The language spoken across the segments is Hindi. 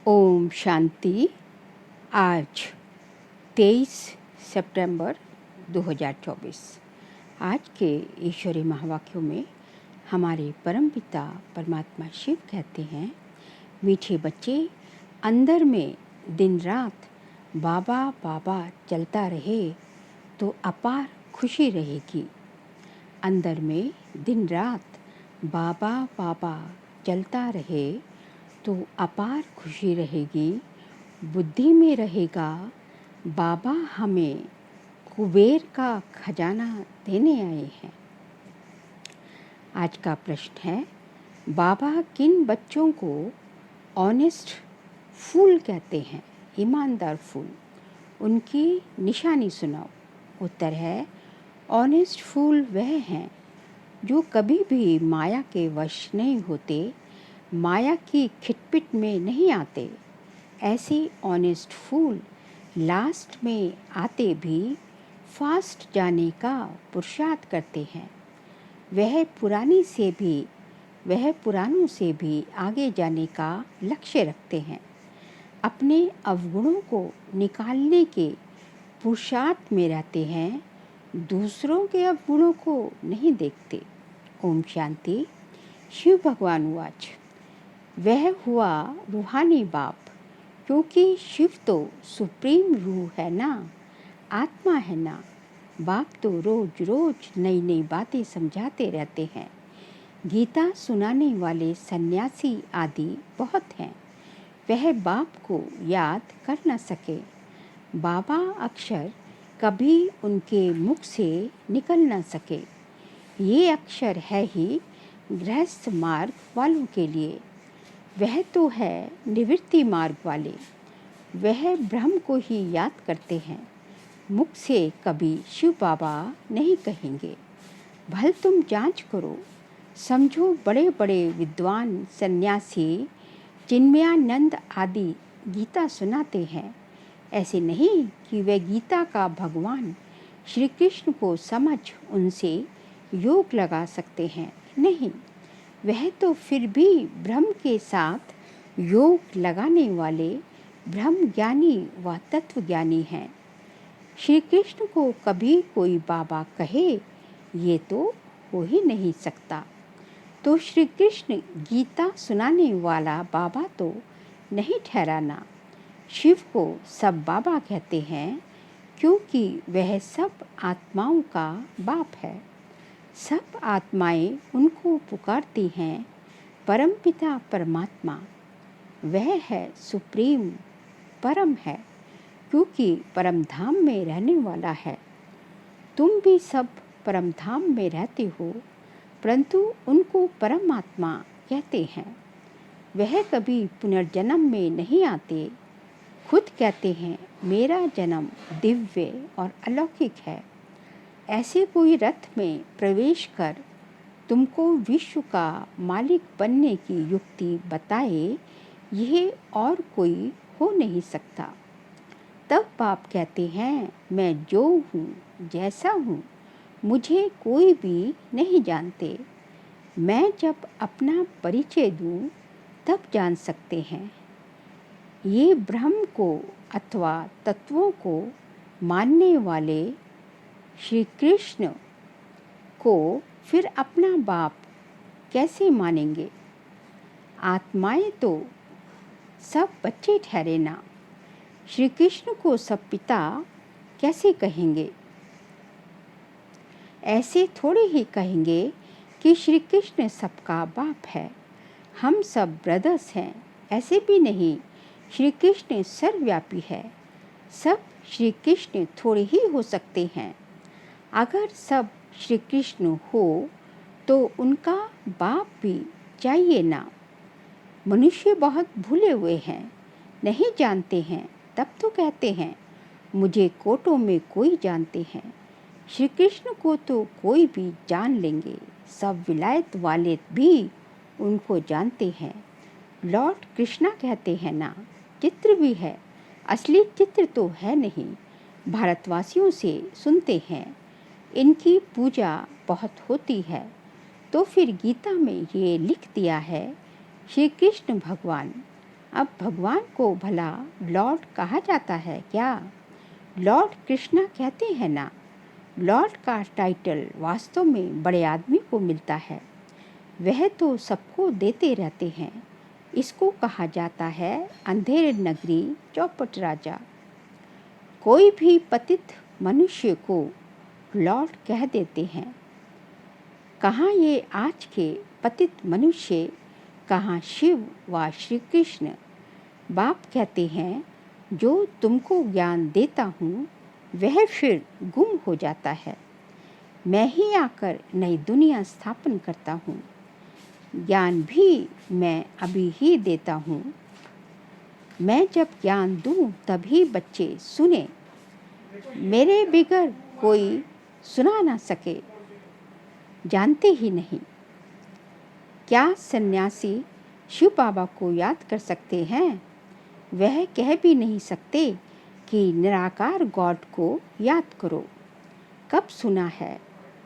ओम शांति। आज 23 सितंबर 2024। आज के ईश्वरीय महावाक्यों में हमारे परमपिता परमात्मा शिव कहते हैं, मीठे बच्चे, अंदर में दिन रात बाबा बाबा चलता रहे तो अपार खुशी रहेगी। अंदर में दिन रात बाबा बाबा चलता रहे तो अपार खुशी रहेगी। बुद्धि में रहेगा बाबा हमें कुबेर का खजाना देने आए हैं। आज का प्रश्न है, बाबा किन बच्चों को ऑनेस्ट फूल कहते हैं, ईमानदार फूल? उनकी निशानी सुनाओ। उत्तर है, ऑनेस्ट फूल वह हैं जो कभी भी माया के वश नहीं होते, माया की खिटपिट में नहीं आते। ऐसे ऑनेस्ट फूल लास्ट में आते भी फास्ट जाने का पुरुषार्थ करते हैं। वह पुरानों से भी आगे जाने का लक्ष्य रखते हैं। अपने अवगुणों को निकालने के पुरुषार्थ में रहते हैं, दूसरों के अवगुणों को नहीं देखते। ओम शांति। शिव भगवान उवाच, वह हुआ रूहानी बाप, क्योंकि शिव तो सुप्रीम रूह है ना, आत्मा है ना। बाप तो रोज रोज नई नई बातें समझाते रहते हैं। गीता सुनाने वाले सन्यासी आदि बहुत हैं, वह बाप को याद कर न सके। बाबा अक्षर कभी उनके मुख से निकल न सके। ये अक्षर है ही गृहस्थ मार्ग वालों के लिए, वह तो है निवृत्ति मार्ग वाले। वह ब्रह्म को ही याद करते हैं, मुख से कभी शिव बाबा नहीं कहेंगे। भल तुम जांच करो, समझो बड़े बड़े विद्वान सन्यासी चिन्मयानंद आदि गीता सुनाते हैं। ऐसे नहीं कि वे गीता का भगवान श्री कृष्ण को समझ उनसे योग लगा सकते हैं, नहीं। वह तो फिर भी ब्रह्म के साथ योग लगाने वाले ब्रह्म ज्ञानी व तत्व ज्ञानी हैं। श्री कृष्ण को कभी कोई बाबा कहे, ये तो हो ही नहीं सकता। तो श्री कृष्ण गीता सुनाने वाला बाबा तो नहीं ठहराना। शिव को सब बाबा कहते हैं, क्योंकि वह सब आत्माओं का बाप है। सब आत्माएं उनको पुकारती हैं। परमपिता परमात्मा वह है, सुप्रीम परम है, क्योंकि परम धाम में रहने वाला है। तुम भी सब परम धाम में रहते हो, परंतु उनको परमात्मा कहते हैं। वह कभी पुनर्जन्म में नहीं आते। खुद कहते हैं, मेरा जन्म दिव्य और अलौकिक है। ऐसे कोई रथ में प्रवेश कर तुमको विश्व का मालिक बनने की युक्ति बताए, यह और कोई हो नहीं सकता। तब बाप कहते हैं, मैं जो हूँ जैसा हूँ, मुझे कोई भी नहीं जानते। मैं जब अपना परिचय दूँ तब जान सकते हैं। ये ब्रह्म को अथवा तत्वों को मानने वाले श्री कृष्ण को फिर अपना बाप कैसे मानेंगे? आत्माएं तो सब बच्चे ठहरे ना, श्री कृष्ण को सब पिता कैसे कहेंगे? ऐसे थोड़े ही कहेंगे कि श्री कृष्ण सबका बाप है, हम सब ब्रदर्स हैं। ऐसे भी नहीं, श्री कृष्ण सर्वव्यापी है। सब श्री कृष्ण थोड़े ही हो सकते हैं। अगर सब श्री कृष्ण हो तो उनका बाप भी चाहिए ना। मनुष्य बहुत भूले हुए हैं, नहीं जानते हैं, तब तो कहते हैं, मुझे कोटों में कोई जानते हैं। श्री कृष्ण को तो कोई भी जान लेंगे। सब विलायत वाले भी उनको जानते हैं। लॉर्ड कृष्णा कहते हैं ना, चित्र भी है, असली चित्र तो है नहीं। भारतवासियों से सुनते हैं, इनकी पूजा बहुत होती है। तो फिर गीता में ये लिख दिया है, श्री कृष्ण भगवान अब भगवान को भला लॉर्ड कहा जाता है क्या? लॉर्ड कृष्णा कहते हैं ना। लॉर्ड का टाइटल वास्तव में बड़े आदमी को मिलता है। वह तो सबको देते रहते हैं। इसको कहा जाता है अंधेरे नगरी चौपट राजा। कोई भी पतित मनुष्य को लॉर्ड कह देते हैं। कहाँ ये आज के पतित मनुष्य, कहाँ शिव व श्री कृष्ण। बाप कहते हैं जो तुमको ज्ञान देता हूँ वह फिर गुम हो जाता है। मैं ही आकर नई दुनिया स्थापन करता हूँ। ज्ञान भी मैं अभी ही देता हूँ। मैं जब ज्ञान दूँ तभी बच्चे सुने, मेरे बिगर कोई सुना ना सके। जानते ही नहीं। क्या सन्यासी शिव बाबा को याद कर सकते हैं? वह कह भी नहीं सकते कि निराकार गॉड को याद करो। कब सुना है?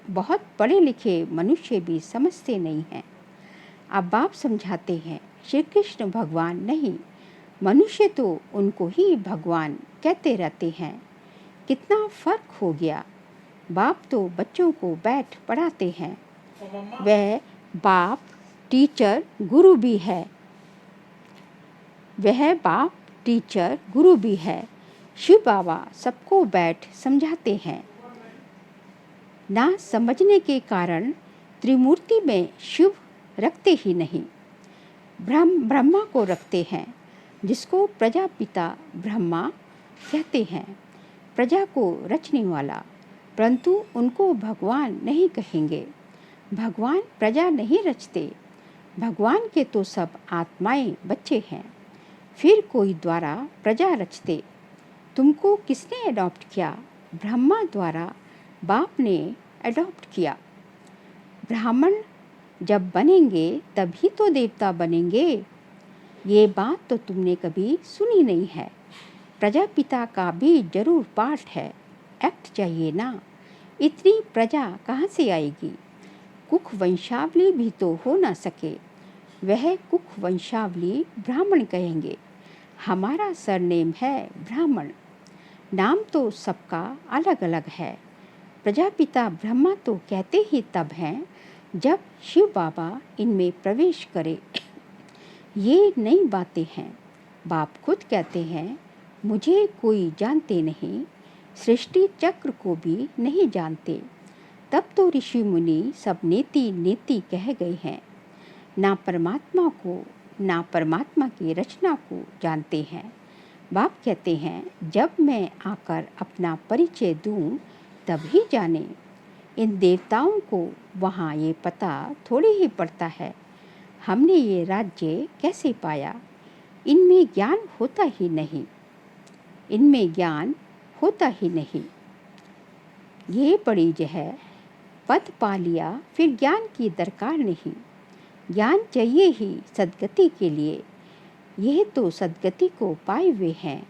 बहुत पढ़े लिखे मनुष्य भी समझते नहीं हैं। अब बाप समझाते हैं श्री कृष्ण भगवान नहीं, मनुष्य तो उनको ही भगवान कहते रहते हैं। कितना फ़र्क हो गया। बाप तो बच्चों को बैठ पढ़ाते हैं। वह बाप टीचर गुरु भी है। वह बाप टीचर गुरु भी है। शिव बाबा सबको बैठ समझाते हैं। ना समझने के कारण त्रिमूर्ति में शिव रखते ही नहीं, ब्रह्मा को रखते हैं, जिसको प्रजापिता ब्रह्मा कहते हैं, प्रजा को रचने वाला। परंतु उनको भगवान नहीं कहेंगे। भगवान प्रजा नहीं रचते। भगवान के तो सब आत्माएं बच्चे हैं। फिर कोई द्वारा प्रजा रचते। तुमको किसने अडॉप्ट किया? ब्रह्मा द्वारा बाप ने अडॉप्ट किया। ब्राह्मण जब बनेंगे तभी तो देवता बनेंगे। ये बात तो तुमने कभी सुनी नहीं है। प्रजापिता का भी जरूर पाठ है। एक्ट चाहिए ना। इतनी प्रजा कहाँ से आएगी? कुख वंशावली भी तो हो ना सके। वह कुख वंशावली ब्राह्मण कहेंगे। हमारा सरनेम है ब्राह्मण। नाम तो सबका अलग अलग है। प्रजापिता ब्रह्मा तो कहते ही तब हैं जब शिव बाबा इनमें प्रवेश करे। ये नई बातें हैं। बाप खुद कहते हैं मुझे कोई जानते नहीं, सृष्टि चक्र को भी नहीं जानते। तब तो ऋषि मुनि सब नेति नेति कह गए हैं। ना परमात्मा को, ना परमात्मा की रचना को जानते हैं। बाप कहते हैं जब मैं आकर अपना परिचय दूं तभी जाने। इन देवताओं को वहाँ ये पता थोड़ी ही पड़ता है हमने ये राज्य कैसे पाया। इनमें ज्ञान होता ही नहीं। इनमें ज्ञान होता ही नहीं। ये बड़ी जहर पद पा लिया फिर ज्ञान की दरकार नहीं। ज्ञान चाहिए ही सद्गति के लिए। यह तो सद्गति को पाए हुए हैं।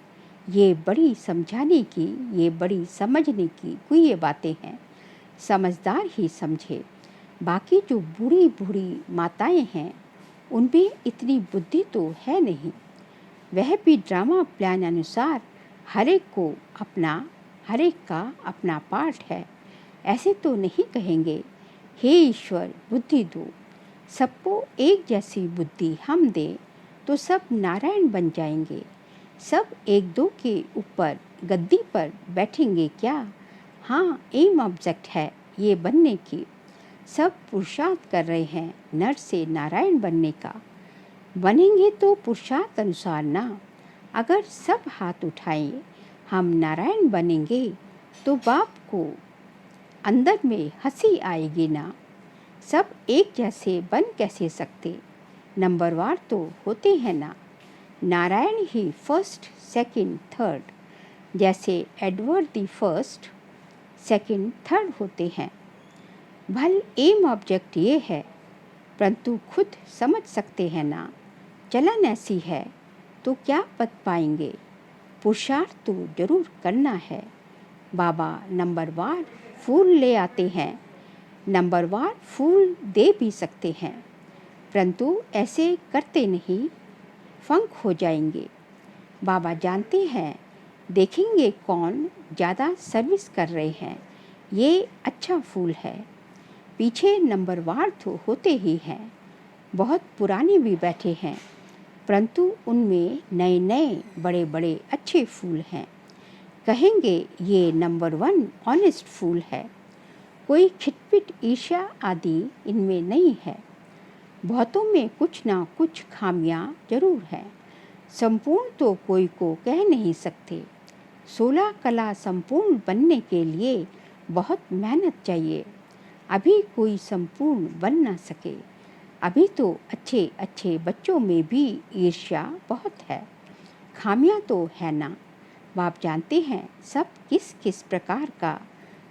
ये बड़ी समझाने की, ये बड़ी समझने की कोई ये बातें हैं। समझदार ही समझे। बाकी जो बूढ़ी बूढ़ी माताएं हैं उनमें इतनी बुद्धि तो है नहीं। वह भी ड्रामा प्लान अनुसार हर एक का अपना पार्ट है। ऐसे तो नहीं कहेंगे हे ईश्वर बुद्धि दो। सबको एक जैसी बुद्धि हम दें तो सब नारायण बन जाएंगे। सब एक दो के ऊपर गद्दी पर बैठेंगे क्या? हाँ, एम ऑब्जेक्ट है ये बनने की। सब पुरुषार्थ कर रहे हैं नर से नारायण बनने का। बनेंगे तो पुरुषार्थ अनुसार ना। अगर सब हाथ उठाएं हम नारायण बनेंगे तो बाप को अंदर में हंसी आएगी ना। सब एक जैसे बन कैसे सकते? नंबरवार तो होते हैं ना। नारायण ही फर्स्ट, सेकंड, थर्ड, जैसे Edward the first, second, third होते हैं। भल एम ऑब्जेक्ट ये है, परंतु खुद समझ सकते हैं ना। चलन ऐसी है तो क्या पद पाएंगे? पुरुषार्थ तो जरूर करना है। बाबा नंबरवार फूल ले आते हैं। नंबरवार फूल दे भी सकते हैं, परंतु ऐसे करते नहीं। फंक हो जाएंगे। बाबा जानते हैं, देखेंगे कौन ज़्यादा सर्विस कर रहे हैं। ये अच्छा फूल है। पीछे नंबरवार तो होते ही हैं, बहुत पुराने भी बैठे हैं, परंतु उनमें नए नए बड़े बड़े अच्छे फूल हैं। कहेंगे ये नंबर 1 ऑनेस्ट फूल है। कोई खिटपिट ईर्ष्या आदि इनमें नहीं है। बहुतों में कुछ ना कुछ खामियां जरूर हैं। संपूर्ण तो कोई को कह नहीं सकते। 16 कला संपूर्ण बनने के लिए बहुत मेहनत चाहिए। अभी कोई संपूर्ण बन ना सके। अभी तो अच्छे अच्छे बच्चों में भी ईर्ष्या बहुत है। खामियां तो है ना। बाप जानते हैं सब किस किस प्रकार का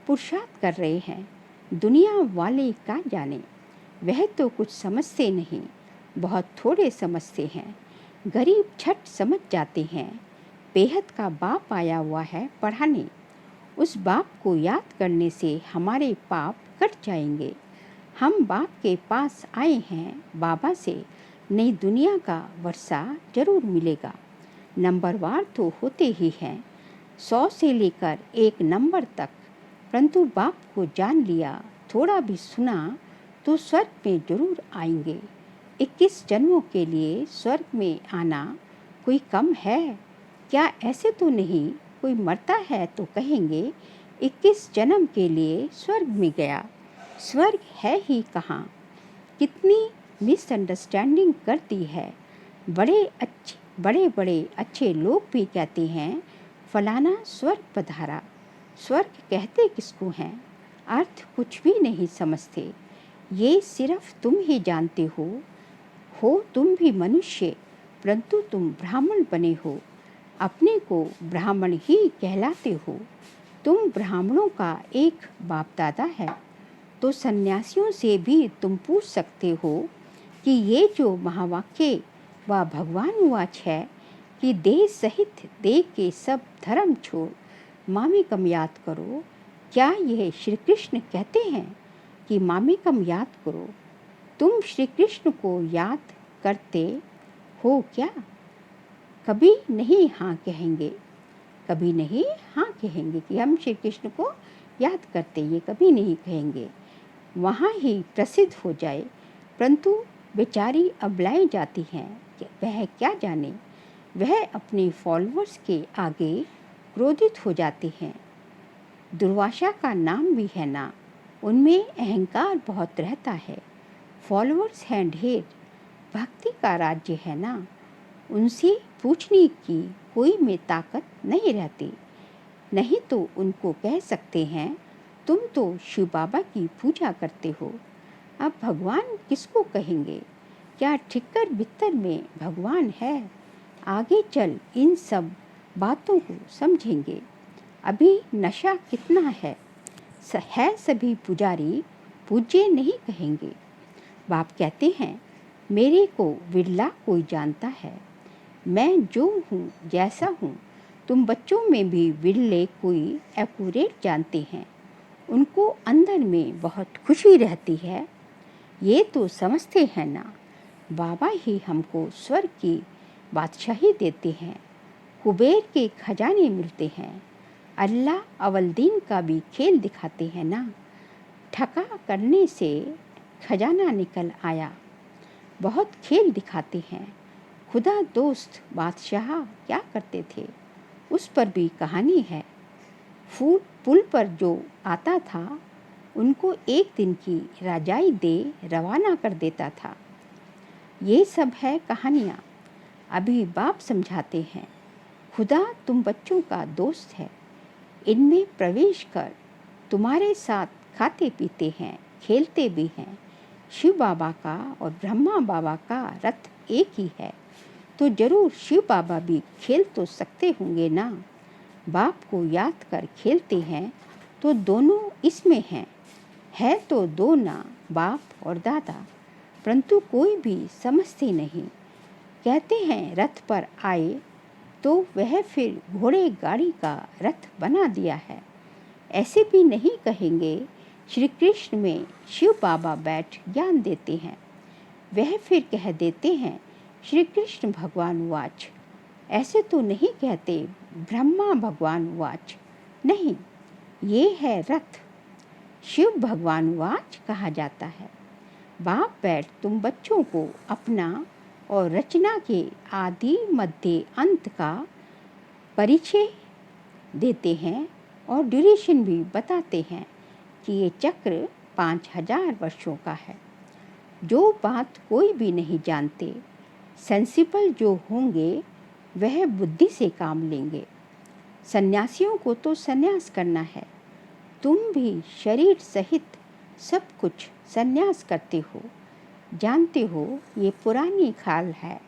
पुरुषार्थ कर रहे हैं। दुनिया वाले क्या जाने, वह तो कुछ समझते नहीं, बहुत थोड़े समझते हैं। गरीब झट समझ जाते हैं। बेहद का बाप आया हुआ है पढ़ाने। उस बाप को याद करने से हमारे पाप कट जाएंगे। हम बाप के पास आए हैं, बाबा से नई दुनिया का वर्षा जरूर मिलेगा। नंबरवार तो होते ही हैं, 100 से लेकर 1 नंबर तक। परंतु बाप को जान लिया, थोड़ा भी सुना तो स्वर्ग में जरूर आएंगे। 21 जन्मों के लिए स्वर्ग में आना कोई कम है क्या? ऐसे तो नहीं। कोई मरता है तो कहेंगे 21 जन्म के लिए स्वर्ग में गया। स्वर्ग है ही कहाँ? कितनी मिसअंडरस्टैंडिंग करती है। बड़े बड़े अच्छे लोग भी कहते हैं फलाना स्वर्ग पधारा। स्वर्ग कहते किसको हैं? अर्थ कुछ भी नहीं समझते। ये सिर्फ तुम ही जानते हो तुम भी मनुष्य, परंतु तुम ब्राह्मण बने हो। अपने को ब्राह्मण ही कहलाते हो। तुम ब्राह्मणों का एक बाप दादा है। तो सन्यासियों से भी तुम पूछ सकते हो कि ये जो महावाक्य व भगवान वाच है कि देह सहित देह के सब धर्म छोड़ मामेकम याद करो, क्या यह श्री कृष्ण कहते हैं कि मामेकम याद करो? तुम श्री कृष्ण को याद करते हो क्या? कभी नहीं हाँ कहेंगे, कभी नहीं हाँ कहेंगे कि हम श्री कृष्ण को याद करते, ये कभी नहीं कहेंगे। वहाँ ही प्रसिद्ध हो जाए, परंतु बेचारी अबलाई जाती हैं कि वह क्या जाने। वह अपने फॉलोअर्स के आगे क्रोधित हो जाते हैं। दुर्वासा का नाम भी है ना, उनमें अहंकार बहुत रहता है। फॉलोअर्स हैं ढेर, भक्ति का राज्य है ना, उनसे पूछने की कोई में ताकत नहीं रहती। नहीं तो उनको कह सकते हैं तुम तो शिव बाबा की पूजा करते हो, अब भगवान किसको कहेंगे? क्या ठिक्कर बित्तर में भगवान है? आगे चल इन सब बातों को समझेंगे। अभी नशा कितना है सभी पुजारी पूज्य नहीं कहेंगे। बाप कहते हैं मेरे को विरला कोई जानता है। मैं जो हूँ जैसा हूँ, तुम बच्चों में भी विरले कोई एक्यूरेट जानते हैं। उनको अंदर में बहुत खुशी रहती है। ये तो समझते हैं ना, बाबा ही हमको स्वर्ग की बादशाही देते हैं, कुबेर के खजाने मिलते हैं। अल्लाह अवलदीन का भी खेल दिखाते हैं ना, ठका करने से खजाना निकल आया। बहुत खेल दिखाते हैं। खुदा दोस्त बादशाह क्या करते थे, उस पर भी कहानी है। पुल पर जो आता था उनको एक दिन की रजाई दे रवाना कर देता था। ये सब है कहानियाँ। अभी बाप समझाते हैं खुदा तुम बच्चों का दोस्त है। इनमें प्रवेश कर तुम्हारे साथ खाते पीते हैं, खेलते भी हैं। शिव बाबा का और ब्रह्मा बाबा का रथ एक ही है, तो जरूर शिव बाबा भी खेल तो सकते होंगे ना। बाप को याद कर खेलते हैं तो दोनों इसमें हैं। है तो दो ना, बाप और दादा, परंतु कोई भी समझते नहीं। कहते हैं रथ पर आए तो वह फिर घोड़े गाड़ी का रथ बना दिया है। ऐसे भी नहीं कहेंगे श्री कृष्ण में शिव बाबा बैठ ज्ञान देते हैं। वह फिर कह देते हैं श्री कृष्ण भगवान उवाच, ऐसे तो नहीं कहते। ब्रह्मा भगवान उवाच, नहीं, ये है रथ। शिव भगवान उवाच कहा जाता है। बाप बैठ तुम बच्चों को अपना और रचना के आदि मध्य अंत का परिचय देते हैं और ड्यूरेशन भी बताते हैं कि ये चक्र 5000 वर्षों का है। जो बात कोई भी नहीं जानते, सेंसिबल जो होंगे वह बुद्धि से काम लेंगे। सन्यासियों को तो सन्यास करना है, तुम भी शरीर सहित सब कुछ सन्यास करते हो। जानते हो ये पुरानी खाल है,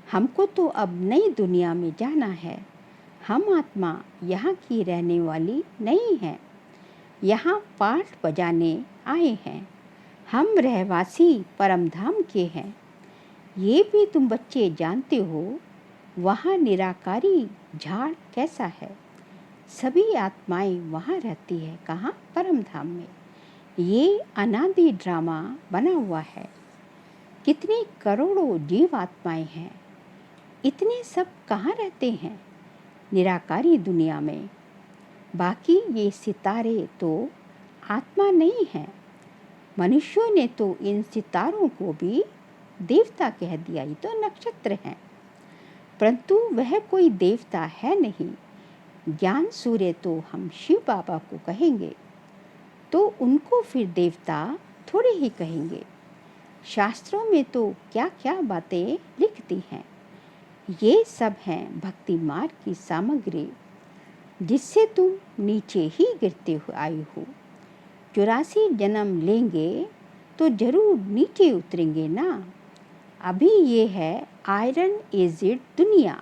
हमको तो अब नई दुनिया में जाना है। हम आत्मा यहाँ की रहने वाली नहीं है, यहाँ पाठ बजाने आए हैं। हम रहवासी परम धाम के हैं। ये भी तुम बच्चे जानते हो, वहाँ निराकारी झाड़ कैसा है। सभी आत्माएं वहाँ रहती है, कहाँ, परम धाम में। ये अनादि ड्रामा बना हुआ है। कितने करोड़ों जीव आत्माएं हैं, इतने सब कहाँ रहते हैं निराकारी दुनिया में। बाकी ये सितारे तो आत्मा नहीं है। मनुष्यों ने तो इन सितारों को भी देवता कह दिया, ये तो नक्षत्र हैं, परंतु वह कोई देवता है नहीं। ज्ञान सूर्य तो हम शिव बाबा को कहेंगे, तो उनको फिर देवता थोड़े ही कहेंगे। शास्त्रों में तो क्या क्या बातें लिखती हैं। ये सब हैं भक्ति मार्ग की सामग्री, जिससे तुम नीचे ही गिरते हुए आए हो। 84 जन्म लेंगे तो जरूर नीचे उतरेंगे ना। अभी ये है आयरन एजिड दुनिया।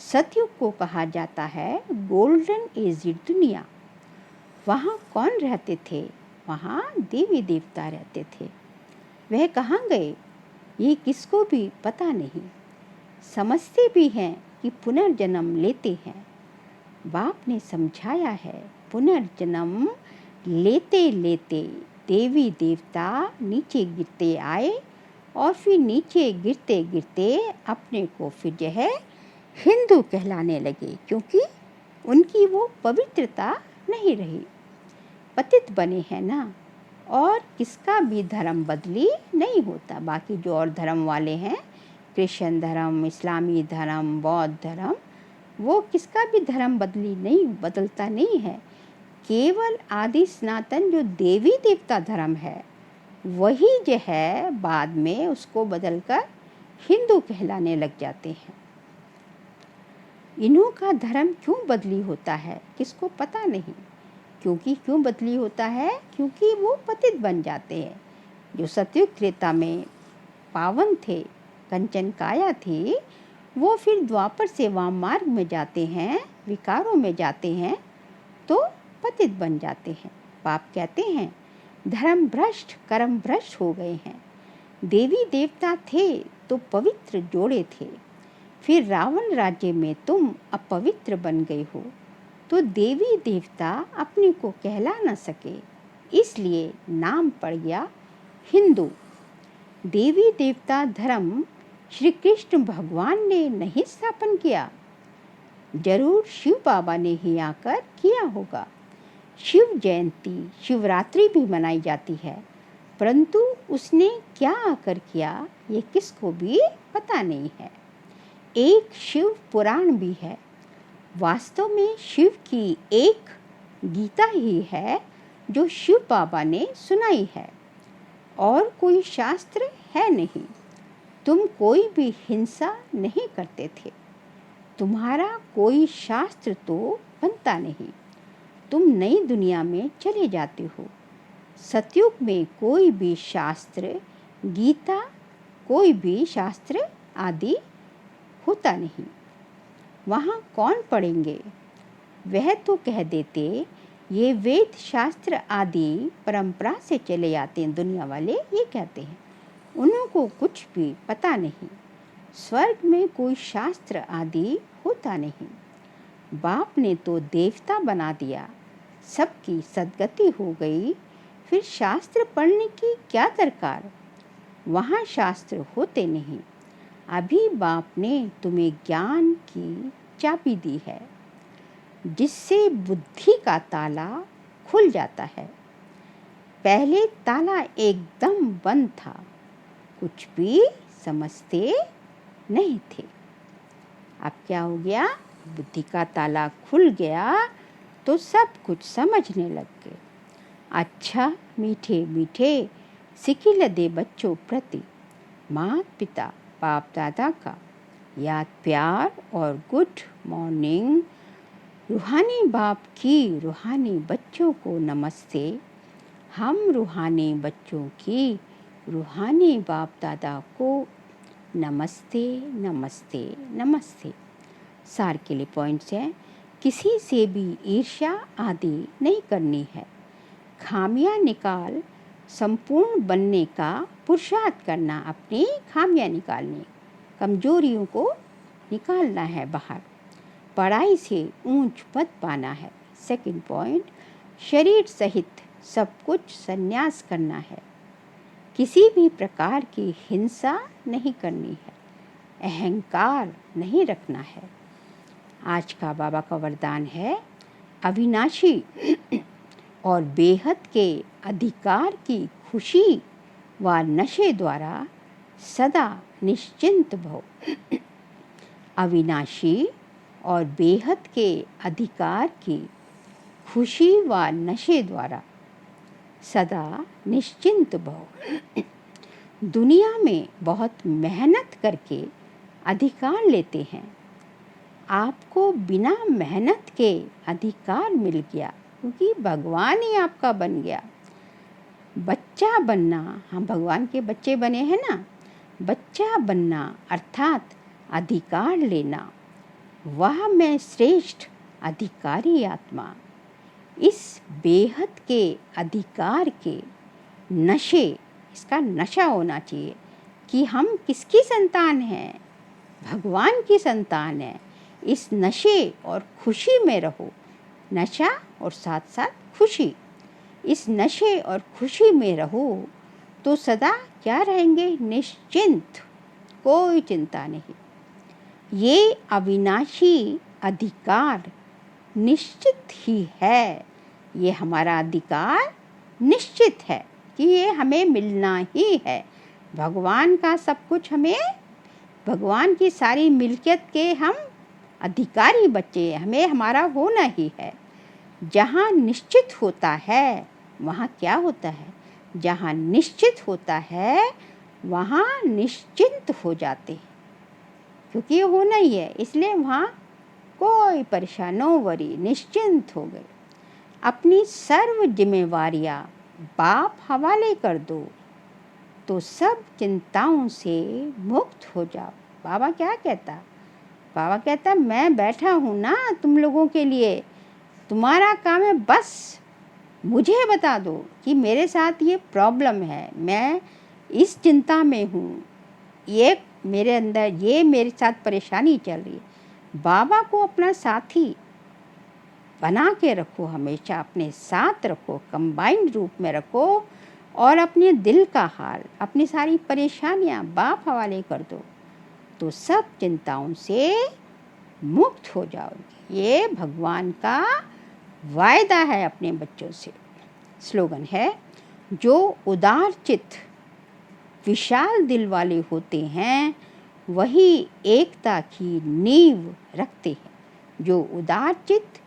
सतयुग को कहा जाता है गोल्डन एजिड दुनिया। वहाँ कौन रहते थे? वहाँ देवी देवता रहते थे। वह कहाँ गए ये किसको भी पता नहीं। समझते भी हैं कि पुनर्जन्म लेते हैं। बाप ने समझाया है, पुनर्जन्म लेते लेते देवी देवता नीचे गिरते आए और फिर नीचे गिरते गिरते अपने को फिर जो है हिंदू कहलाने लगे, क्योंकि उनकी वो पवित्रता नहीं रही। पतित बने हैं ना। और किसका भी धर्म बदली नहीं होता। बाकी जो और धर्म वाले हैं, क्रिश्चियन धर्म, इस्लामी धर्म, बौद्ध धर्म, वो किसका भी धर्म बदलता नहीं है। केवल आदि सनातन जो देवी देवता धर्म है, वही जो है बाद में उसको बदलकर हिंदू कहलाने लग जाते हैं। इन्हों का धर्म क्यों बदली होता है किसको पता नहीं। क्यों बदली होता है? क्योंकि वो पतित बन जाते हैं। जो सतयुग त्रेता में पावन थे, कंचन काया थी, वो फिर द्वापर से वाम मार्ग में जाते हैं, विकारों में जाते हैं, तो पतित बन जाते हैं। बाप कहते हैं धर्म भ्रष्ट कर्म भ्रष्ट हो गए हैं। देवी देवता थे तो पवित्र जोड़े थे, फिर रावण राज्य में तुम अपवित्र बन गए हो, तो देवी देवता अपने को कहला न सके, इसलिए नाम पड़ गया हिंदू। देवी देवता धर्म श्री कृष्ण भगवान ने नहीं स्थापन किया, जरूर शिव बाबा ने ही आकर किया होगा। शिव जयंती शिवरात्रि भी मनाई जाती है, परंतु उसने क्या आकर किया ये किसको भी पता नहीं है। एक शिव पुराण भी है। वास्तव में शिव की एक गीता ही है जो शिव बाबा ने सुनाई है, और कोई शास्त्र है नहीं। तुम कोई भी हिंसा नहीं करते थे, तुम्हारा कोई शास्त्र तो बनता नहीं। तुम नई दुनिया में चले जाते हो। सतयुग में कोई भी शास्त्र, गीता, कोई भी शास्त्र आदि होता नहीं। वहाँ कौन पढ़ेंगे? वह तो कह देते ये वेद शास्त्र आदि परंपरा से चले आते हैं। दुनिया वाले ये कहते हैं, उनको कुछ भी पता नहीं। स्वर्ग में कोई शास्त्र आदि होता नहीं। बाप ने तो देवता बना दिया, सबकी सद्गति हो गई, फिर शास्त्र पढ़ने की क्या दरकार? वहाँ शास्त्र होते नहीं। अभी बाप ने तुम्हें ज्ञान की चाबी दी है, जिससे बुद्धि का ताला खुल जाता है। पहले ताला एकदम बंद था, कुछ भी समझते नहीं थे। अब क्या हो गया? बुद्धि का ताला खुल गया तो सब कुछ समझने लग गए। अच्छा मीठे मीठे सिकिलदे बच्चों प्रति माता पिता बाप दादा का याद प्यार और गुड मॉर्निंग। रूहानी बाप की रूहानी बच्चों को नमस्ते। हम रूहानी बच्चों की रूहानी बाप दादा को नमस्ते नमस्ते नमस्ते। सार के लिए पॉइंट्स हैं। किसी से भी ईर्ष्या आदि नहीं करनी है। खामियां निकाल संपूर्ण बनने का पुरुषार्थ करना, अपनी खामियां निकालनी, कमजोरियों को निकालना है बाहर। पढ़ाई से ऊंच पद पाना है। सेकंड पॉइंट, शरीर सहित सब कुछ संन्यास करना है। किसी भी प्रकार की हिंसा नहीं करनी है। अहंकार नहीं रखना है। आज का बाबा का वरदान है, अविनाशी और बेहद के अधिकार की खुशी व नशे द्वारा सदा निश्चिंत भव। अविनाशी और बेहद के अधिकार की खुशी व नशे द्वारा सदा निश्चिंत भव। दुनिया में बहुत मेहनत करके अधिकार लेते हैं। आपको बिना मेहनत के अधिकार मिल गया, क्योंकि भगवान ही आपका बन गया। बच्चा बनना, हम भगवान के बच्चे बने हैं ना। बच्चा बनना अर्थात अधिकार लेना, वह मैं श्रेष्ठ अधिकारी आत्मा। इस बेहद के अधिकार के नशे, इसका नशा होना चाहिए कि हम किसकी संतान हैं? भगवान की संतान है। इस नशे और खुशी में रहो। नशा और साथ साथ खुशी। इस नशे और खुशी में रहो तो सदा क्या रहेंगे? निश्चिंत, कोई चिंता नहीं। ये अविनाशी अधिकार निश्चित ही है। ये हमारा अधिकार निश्चित है कि ये हमें मिलना ही है। भगवान का सब कुछ, हमें भगवान की सारी मिल्कियत के हम अधिकारी बच्चे, हमें हमारा होना ही है। जहाँ निश्चित होता है वहाँ क्या होता है? जहाँ निश्चित होता है वहाँ निश्चिंत हो जाते हैं, क्योंकि ये होना ही है। इसलिए वहाँ कोई परेशान, नो वरी, निश्चिंत हो गए। अपनी सर्व जिम्मेवारियाँ बाप हवाले कर दो तो सब चिंताओं से मुक्त हो जाओ। बाबा क्या कहता? बाबा कहता, मैं बैठा हूँ ना तुम लोगों के लिए। तुम्हारा काम है बस मुझे बता दो कि मेरे साथ ये प्रॉब्लम है, मैं इस चिंता में हूँ, ये मेरे अंदर, ये मेरे साथ परेशानी चल रही है। बाबा को अपना साथी बना के रखो, हमेशा अपने साथ रखो, कंबाइंड रूप में रखो और अपने दिल का हाल, अपनी सारी परेशानियां बाप हवाले कर दो तो सब चिंताओं से मुक्त हो जाओगे। ये भगवान का वायदा है अपने बच्चों से। स्लोगन है, जो उदार चित्त विशाल दिल वाले होते हैं वही एकता की नींव रखते हैं। जो उदार चित्त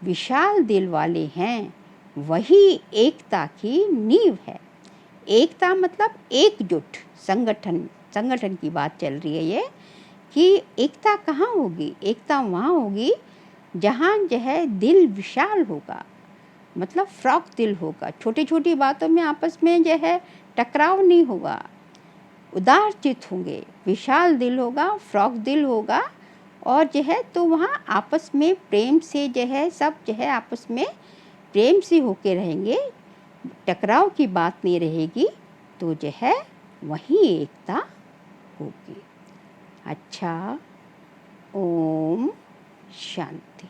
विशाल दिल वाले हैं वही एकता की नींव है। एकता मतलब एकजुट, संगठन की बात चल रही है ये, कि एकता कहाँ होगी? एकता वहाँ होगी जहाँ जो है दिल विशाल होगा, मतलब फ्रॉक दिल होगा। छोटी छोटी बातों में आपस में जो है टकराव नहीं होगा। उदार चित्त होंगे, विशाल दिल होगा, फ्रॉक दिल होगा और जो है तो वहाँ आपस में प्रेम से जो है सब जो है आपस में प्रेम से होके रहेंगे, टकराव की बात नहीं रहेगी, तो जो है वही एकता होगी। अच्छा, ओम शांति।